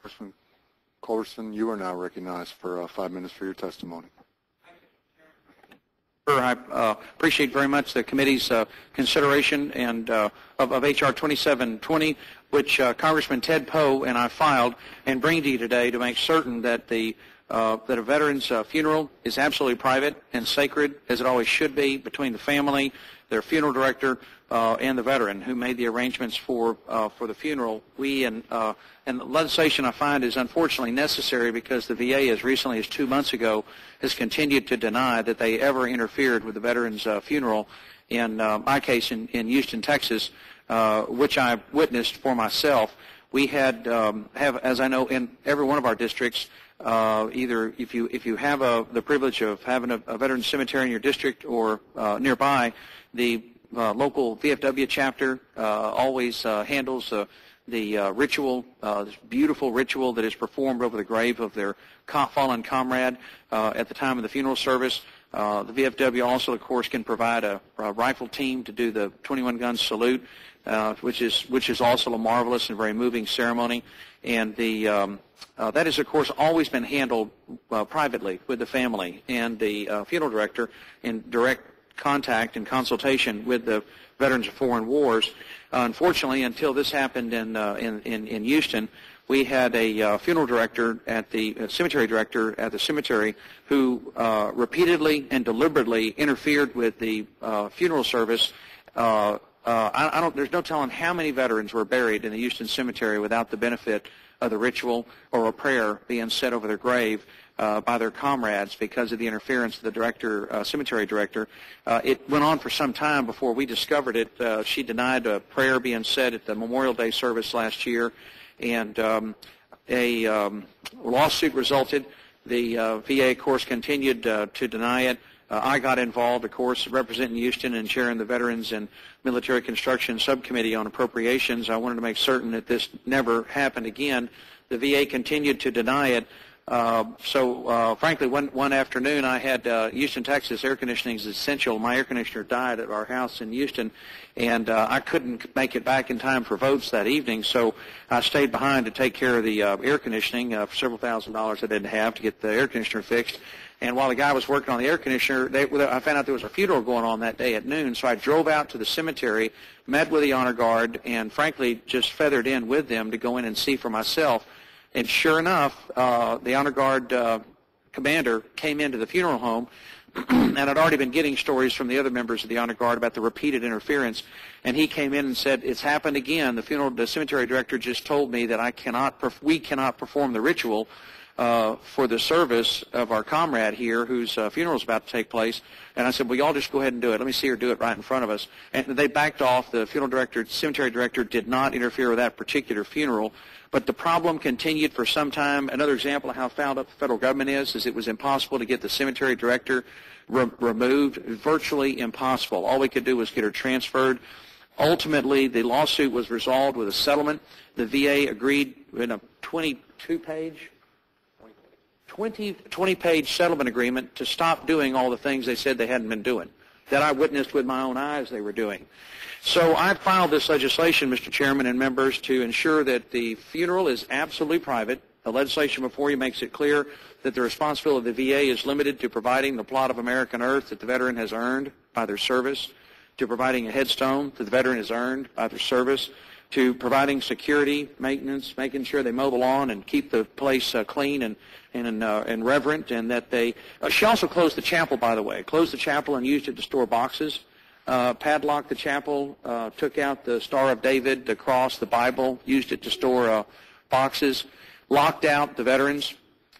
Congressman Culberson, you are now recognized for 5 minutes for your testimony. I appreciate very much the committee's consideration and of H.R. 2720, which Congressman Ted Poe and I filed and bring to you today to make certain that that a veteran's funeral is absolutely private and sacred, as it always should be, between the family, their funeral director, and the veteran who made the arrangements for the funeral. We and the legislation, I find, is unfortunately necessary because the VA, as recently as 2 months ago, has continued to deny that they ever interfered with the veteran's funeral. In my case, in Houston, Texas, which I witnessed for myself, we had as I know, in every one of our districts, either if you have the privilege of having a veteran cemetery in your district or nearby, the local VFW chapter always handles the ritual, this beautiful ritual that is performed over the grave of their fallen comrade at the time of the funeral service. The VFW also, of course, can provide a rifle team to do the 21-gun salute, which is also a marvelous and very moving ceremony. And that has, of course, always been handled privately with the family and the funeral director in direct contact and consultation with the veterans of foreign wars. Unfortunately, until this happened in Houston, we had a funeral director at the cemetery director at the cemetery who repeatedly and deliberately interfered with the funeral service. There's no telling how many veterans were buried in the Houston cemetery without the benefit of the ritual or a prayer being said over their grave by their comrades because of the interference of the cemetery director. It went on for some time before we discovered it. She denied a prayer being said at the Memorial Day service last year, and a lawsuit resulted. The VA, of course, continued to deny it. I got involved, of course, representing Houston and chairing the Veterans and Military Construction Subcommittee on Appropriations. I wanted to make certain that this never happened again. The VA continued to deny it. Frankly, one afternoon I had Houston, Texas. Air conditioning is essential. My air conditioner died at our house in Houston, and I couldn't make it back in time for votes that evening, so I stayed behind to take care of the air conditioning for several $1,000s I didn't have to get the air conditioner fixed. And while the guy was working on the air conditioner, I found out there was a funeral going on that day at noon, so I drove out to the cemetery, met with the honor guard, and frankly just feathered in with them to go in and see for myself. And sure enough, the honor guard commander came into the funeral home, and I'd already been getting stories from the other members of the honor guard about the repeated interference. And he came in and said, "It's happened again. The cemetery director just told me that we cannot perform the ritual for the service of our comrade here whose funeral is about to take place." And I said, "Well, y'all just go ahead and do it. Let me see her do it right in front of us." And they backed off. The cemetery director did not interfere with that particular funeral. But the problem continued for some time. Another example of how fouled up the federal government is it was impossible to get the cemetery director removed, virtually impossible. All we could do was get her transferred. Ultimately, the lawsuit was resolved with a settlement. The VA agreed in a 20-page settlement agreement to stop doing all the things they said they hadn't been doing, that I witnessed with my own eyes they were doing. So I filed this legislation, Mr. Chairman and members, to ensure that the funeral is absolutely private. The legislation before you makes it clear that the responsibility of the VA is limited to providing the plot of American earth that the veteran has earned by their service, to providing a headstone that the veteran has earned by their service, to providing security, maintenance, making sure they mow the lawn and keep the place clean and reverent, and that they... she also closed the chapel, by the way. Closed the chapel and used it to store boxes. Padlocked the chapel, took out the Star of David, the cross, the Bible, used it to store boxes, locked out the veterans,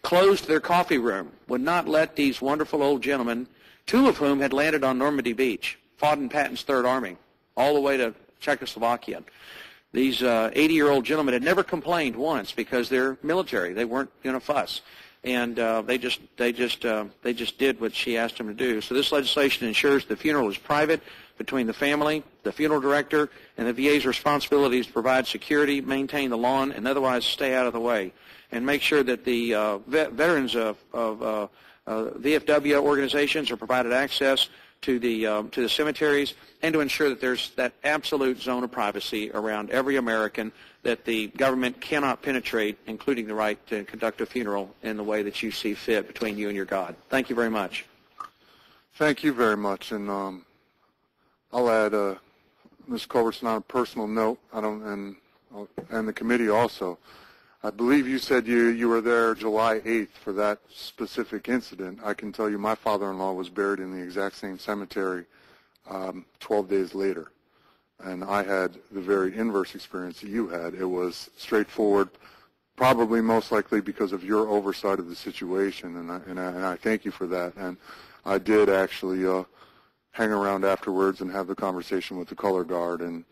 closed their coffee room, would not let these wonderful old gentlemen, two of whom had landed on Normandy Beach, fought in Patton's Third Army, all the way to Czechoslovakia. These 80-year-old gentlemen had never complained once because they're military. They weren't going to fuss. And they just did what she asked them to do. So this legislation ensures the funeral is private between the family, the funeral director, and the VA's responsibility is to provide security, maintain the lawn, and otherwise stay out of the way, and make sure that the veterans of VFW organizations are provided access to the cemeteries, and to ensure that there's that absolute zone of privacy around every American that the government cannot penetrate, including the right to conduct a funeral in the way that you see fit between you and your God. Thank you very much. Thank you very much, and I'll add, Ms. Culberson, on a personal note, and the committee also. I believe you said you were there July 8th for that specific incident. I can tell you my father-in-law was buried in the exact same cemetery 12 days later, and I had the very inverse experience that you had. It was straightforward, probably most likely because of your oversight of the situation, and I thank you for that. And I did actually hang around afterwards and have the conversation with the color guard, and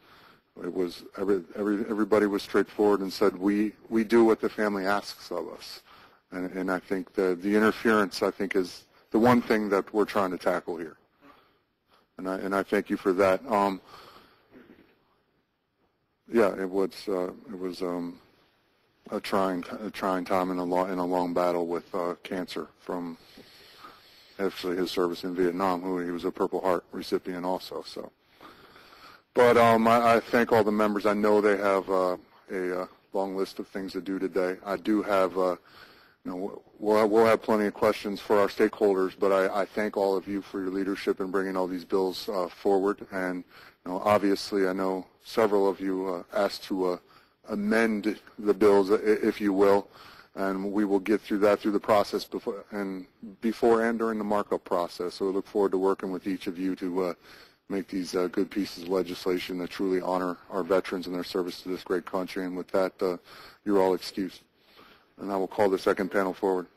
it was everybody was straightforward and said we do what the family asks of us, and I think the interference, I think, is the one thing that we're trying to tackle here, and I thank you for that. Yeah, it was a trying time in a long battle with cancer from actually his service in Vietnam. He was a Purple Heart recipient also. So. But I thank all the members. I know they have a long list of things to do today. I do have, we'll have plenty of questions for our stakeholders, but I thank all of you for your leadership in bringing all these bills forward. And obviously, I know several of you asked to amend the bills, if you will, and we will get through that through the process before and during the markup process. So we look forward to working with each of you to make these good pieces of legislation that truly honor our veterans and their service to this great country. And with that, you're all excused. And I will call the second panel forward.